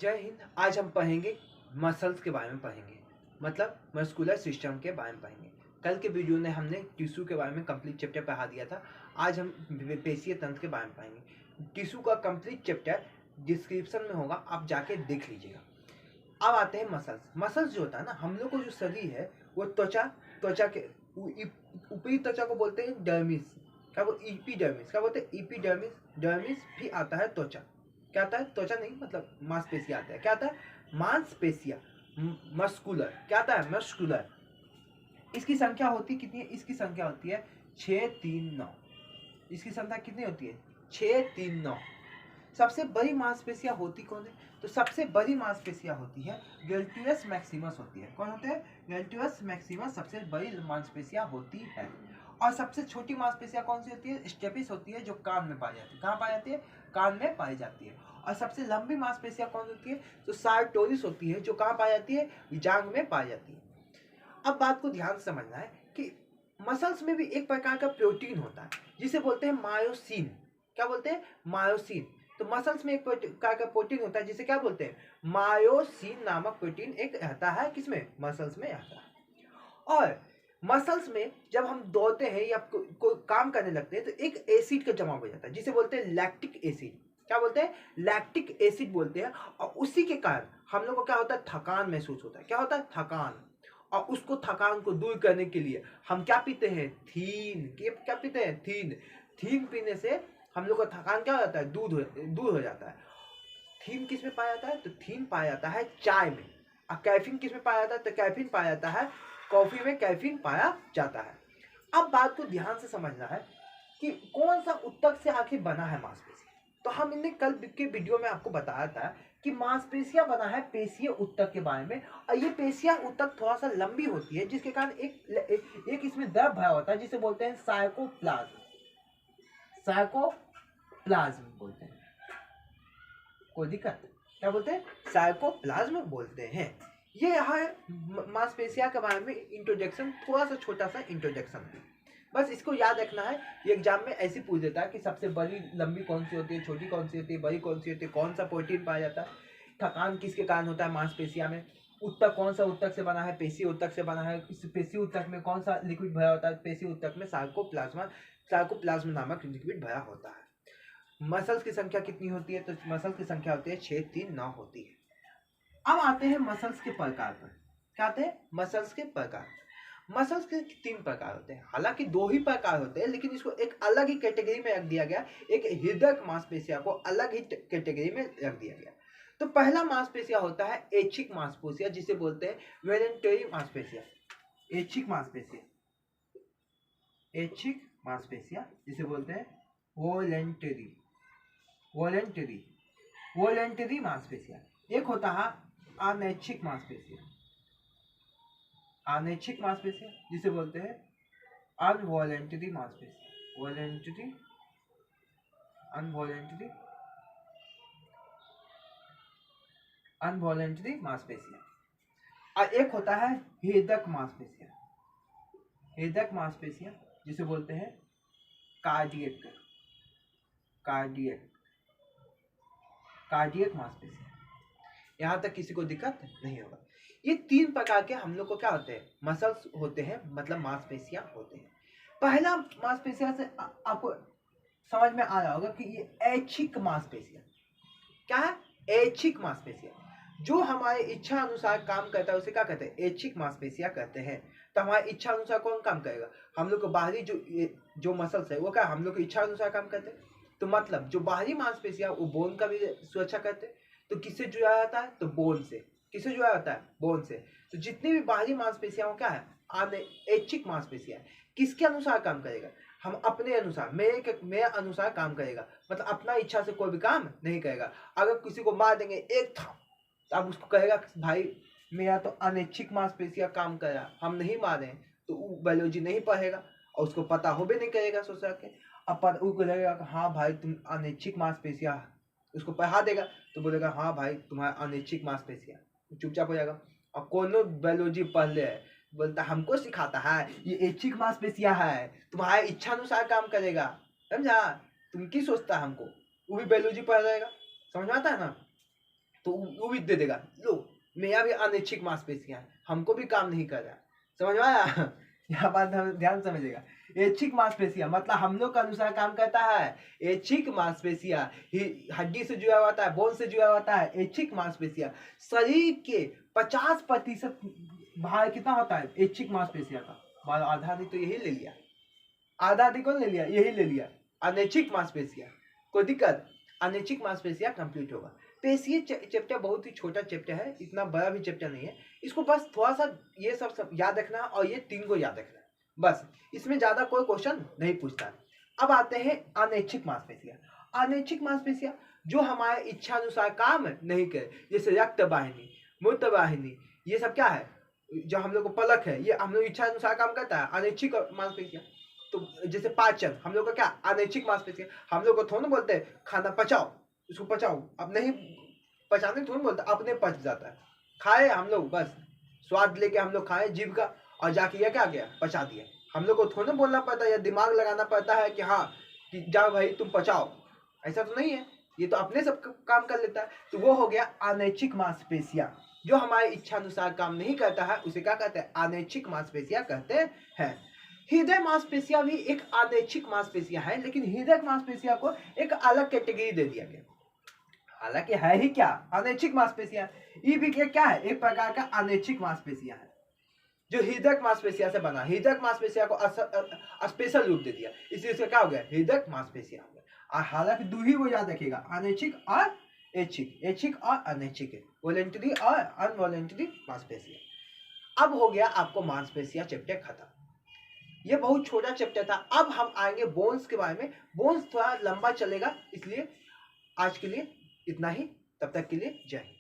जय हिंद। आज हम पढ़ेंगे मसल्स के बारे में पढ़ेंगे, मतलब मस्कुलर सिस्टम के बारे में पढ़ेंगे। कल के वीडियो में हमने टिश्यू के बारे में कंप्लीट चैप्टर पढ़ा दिया था। आज हम पेशीय तंत्र के बारे में पढ़ेंगे। टिश्यू का कंप्लीट चैप्टर डिस्क्रिप्शन में होगा, आप जाके देख लीजिएगा। अब आते हैं मसल्स। मसल्स जो होता है ना, हम लोग को जो शरीर है वो त्वचा के ऊपरी त्वचा को बोलते हैं डर्मिस। क्या वो एपिडर्मिस, क्या बोलते हैं एपिडर्मिस। डर्मिस भी आता है त्वचा। क्या आता है? त्वचा नहीं, मतलब मांसपेशियां आता है। क्या आता है? मांसपेशियां। मस्कुलर। क्या आता है? मस्कुलर। इसकी संख्या होती कितनी है? इसकी संख्या होती है 639। इसकी संख्या कितनी होती है? 639। सबसे बड़ी मांसपेशियां होती कौन है? तो सबसे बड़ी मांसपेशियां होती है गल्टियस मैक्सिमस होती है। कौन होते हैं? गल्टियस मैक्सिमस सबसे बड़ी मांसपेशियां होती है। और सबसे छोटी मांसपेशियां कौन सी होती है? स्टेपिस होती है, जो कान में पाई जाती है। कहाँ पाई जाती है? कान में पाई जाती है। और सबसे लंबी मांसपेशियां कौन होती है? तो सार्टोरिस होती है, जो कहाँ पाई जाती है? जांघ में पाई जाती है। अब बात को ध्यान से समझना है कि मसल्स में भी एक प्रकार का प्रोटीन होता है जिसे बोलते हैं मायोसिन। क्या बोलते हैं? मायोसिन। तो मसल्स में एक प्रकार का प्रोटीन होता है जिसे क्या बोलते हैं? मायोसिन नामक प्रोटीन एक रहता है। किसमें? मसल्स में आता है। और मसल्स में जब हम दौड़ते हैं या कोई काम करने लगते हैं तो एक एसिड का जमा हो जाता है जिसे बोलते हैं लैक्टिक एसिड। क्या बोलते हैं? लैक्टिक एसिड बोलते हैं। और उसी के कारण हम लोग को क्या होता है? थकान महसूस होता है। क्या होता है? थकान। और उसको थकान को दूर करने के लिए हम क्या पीते हैं? थीन। क्या पीते हैं? थीन। थीन पीने से हम लोग का थकान क्या हो जाता है? दूर हो जाता है। थीन किस में पाया जाता है? तो थीन पाया जाता है चाय में। और कैफीन किस में पाया जाता है? तो कैफीन पाया जाता है कॉफी में। कैफीन पाया जाता है। अब बात को ध्यान से समझना है कि कौन सा ऊतक से आखिर बना है मांसपेशी। तो हम इन्हें कल के वीडियो में आपको बताया था कि मांसपेशियां बना है पेशीय ऊतक के बारे में। और ये पेशिया ऊतक थोड़ा सा लंबी होती है जिसके कारण एक इसमें द्रव भरा होता है जिसे बोलते हैं साइकोप्लाज्म। साइकोप्लाज्म बोलते हैं। कोई दिक्कत? क्या बोलते हैं? साइकोप्लाज्म बोलते हैं। ये यहाँ मांसपेशिया के बारे में इंट्रोडक्शन, थोड़ा सा छोटा सा इंट्रोडक्शन है। बस इसको याद रखना है। ये एग्जाम में ऐसे पूछ देता है कि सबसे बड़ी लंबी कौन सी होती है, छोटी कौन सी होती है, बड़ी कौन सी होती है, कौन सा प्रोटीन पाया जाता है, थकान किसके कारण होता है मांसपेशिया में, ऊतक कौन सा ऊतक से बना है? पेशी ऊतक से बना है। इस पेशी ऊतक में कौन सा लिक्विड भरा होता है? पेशी ऊतक में सार्कोप्लाज्म नामक लिक्विड भरा होता है। मसल्स की संख्या कितनी होती है? तो मसल्स की संख्या होती है 639 होती है। अब आते हैं मसल्स के प्रकार पर। क्या आते हैं? मसल्स के प्रकार। मसल्स के 3 प्रकार होते हैं। हालांकि 2 ही प्रकार होते हैं, लेकिन इसको एक अलग ही कैटेगरी में रख दिया गया। एक हृदय मांसपेशिया को अलग ही कैटेगरी में रख दिया गया। तो पहला मांसपेशिया होता है ऐच्छिक मांसपेशिया, जिसे बोलते हैं वॉलंटरी मांसपेशिया। ऐच्छिक मांसपेशिया। ऐच्छिक मांसपेशिया जिसे बोलते हैं वॉलंटरी वॉलंटरी मांसपेशिया। एक होता है अनैच्छिक मांसपेशिया। अनैच्छिक मांसपेशिया जिसे बोलते हैं अनवॉलंटरी मांसपेशिया। अनवॉलंटरी मांसपेशिया। और एक होता है हृदय मांसपेशिया। हृदय मांसपेशिया जिसे बोलते हैं कार्डियक मांसपेशिया। यहाँ तक किसी को दिक्कत नहीं होगा। ये 3 प्रकार के हम लोग को क्या होते हैं? मसल्स होते हैं, मतलब मांसपेशियां होते हैं। पहला मांसपेशिया से आपको समझ में आ रहा होगा कि ये ऐच्छिक मांसपेशिया। क्या है? ऐच्छिक मांसपेशिया। जो हमारे इच्छा अनुसार काम करता है उसे क्या कहते हैं? ऐच्छिक मांसपेशिया कहते हैं। तो हमारी इच्छा अनुसार कौन काम करेगा? हम लोग को बाहरी जो मसल्स है वो क्या हम लोग की इच्छा अनुसार काम करते हैं। तो मतलब जो बाहरी मांसपेशिया वो बोन का भी सुरक्षा करते हैं। तो किससे जुड़ा जाता है? तो बोन से। किससे जुड़ा जाता है? बोन से। तो जितनी भी बाहरी मांसपेशियां क्या है? ऐच्छिक मांसपेशियां। किसके अनुसार काम करेगा? हम अपने अनुसार, मेरे अनुसार काम करेगा। मतलब अपना इच्छा से कोई भी काम नहीं करेगा। अगर किसी को मार देंगे एक था, तो अब उसको कहेगा भाई मेरा तो अनैच्छिक मांसपेशियां काम कर रहा, हम नहीं मारे, तो वो बायोलॉजी नहीं पढ़ेगा और उसको पता हो भी नहीं करेगा सोचा के। अब उसको लगेगा हाँ भाई तुम अनैच्छिक मांसपेशियां, उसको पढ़ा देगा तो बोलेगा हाँ भाई तुम्हारा अनैच्छिक मांसपेशियां, चुपचाप हो जाएगा। और कोनो बायोलॉजी पढ़ ले बोलता हमको सिखाता है ये ऐच्छिक मांसपेशियां है, तुम्हारा इच्छा अनुसार काम करेगा, समझा? तुम की सोचता है हमको, वो भी बायोलॉजी पढ़ जाएगा। समझ में आता है ना? तो वो भी दे देगा, लो मेरा भी अनैच्छिक मांसपेशियां है, हमको भी काम नहीं कर रहा है। समझ में आया? यह बात हम ध्यान समझिएगा। ऐच्छिक मांसपेशियां मतलब हम लोग के अनुसार काम करता है। ऐच्छिक मांसपेशियां हड्डी से जुड़ा होता है, बोन से जुड़ा होता है। ऐच्छिक मांसपेशियां शरीर के 50% भार कितना होता है ऐच्छिक मांसपेशियां का? आधा अधिक तो यही ले लिया, आधा अधिक कौन ले लिया? यही ले लिया, अनैच्छिक मांसपेशियां। कोई दिक्कत? अनैच्छिक मांसपेशियां कंप्लीट होगा। पेशीय चैप्टर बहुत ही छोटा चैप्टर है, इतना बड़ा भी चैप्टर नहीं है। इसको बस थोड़ा सा ये सब याद रखना और ये 3 को याद रखना, बस इसमें ज्यादा कोई क्वेश्चन नहीं पूछता। अब आते हैं अनैच्छिक मांसपेशियां। अनैच्छिक मांसपेशियां जो हमारे इच्छा अनुसार काम नहीं करे, जैसे रक्त वाहिनी, मूत्र वाहिनी, ये सब क्या है? जो हम लोग को पलक है, ये हम लोग इच्छा अनुसार काम करता है, अनैच्छिक मांसपेशियां। तो जैसे पाचन, हम लोग का क्या? अनैच्छिक मांसपेशियां। हम लोग को थोड़ा बोलते हैं खाना पचाओ, इसको पचाओ, अब नहीं पचाने थोड़ा बोलते, अपने पच जाता है। खाए हम लोग, बस स्वाद लेके हम लोग खाए जीभ का, और जाके ये क्या गया? पचा दिया। हम लोग को थोड़ा बोलना पड़ता है या दिमाग लगाना पड़ता है कि हाँ कि जाओ भाई तुम पचाओ, ऐसा तो नहीं है, ये तो अपने सब काम कर लेता है। तो वो हो गया अनैच्छिक मांसपेशियां। जो हमारे इच्छा अनुसार काम नहीं करता है उसे क्या कहते हैं? अनैच्छिक मांसपेशियां कहते हैं। हृदय मांसपेशियां भी एक अनैच्छिक मांसपेशियां है, लेकिन हृदय मांसपेशियां को एक अलग कैटेगरी दे दिया गया। हालांकि है ही क्या? अनैच्छिक मांसपेशियां। ये भी क्या है? एक प्रकार का अनैच्छिक मांसपेशियां है जो हृदय मांसपेशियां से बना। हृदय मांसपेशियां को स्पेशल रूप दे दिया, इसलिए इसका क्या हो गया? हृदय मांसपेशियां हो गया। हालांकि दो ही वो याद रखेगा, अनैच्छिक और ऐच्छिक, ऐच्छिक और अनैच्छिक, वॉलेंटरी और अनवॉलेंटरी मांसपेशियां। अब हो गया आपको मांसपेशियां चैप्टर खत्म। ये बहुत छोटा चैप्टर था। अब हम आएंगे बोन्स के बारे में। बोन्स थोड़ा लंबा चलेगा, इसलिए आज के लिए इतना ही। तब तक के लिए जय हिंद।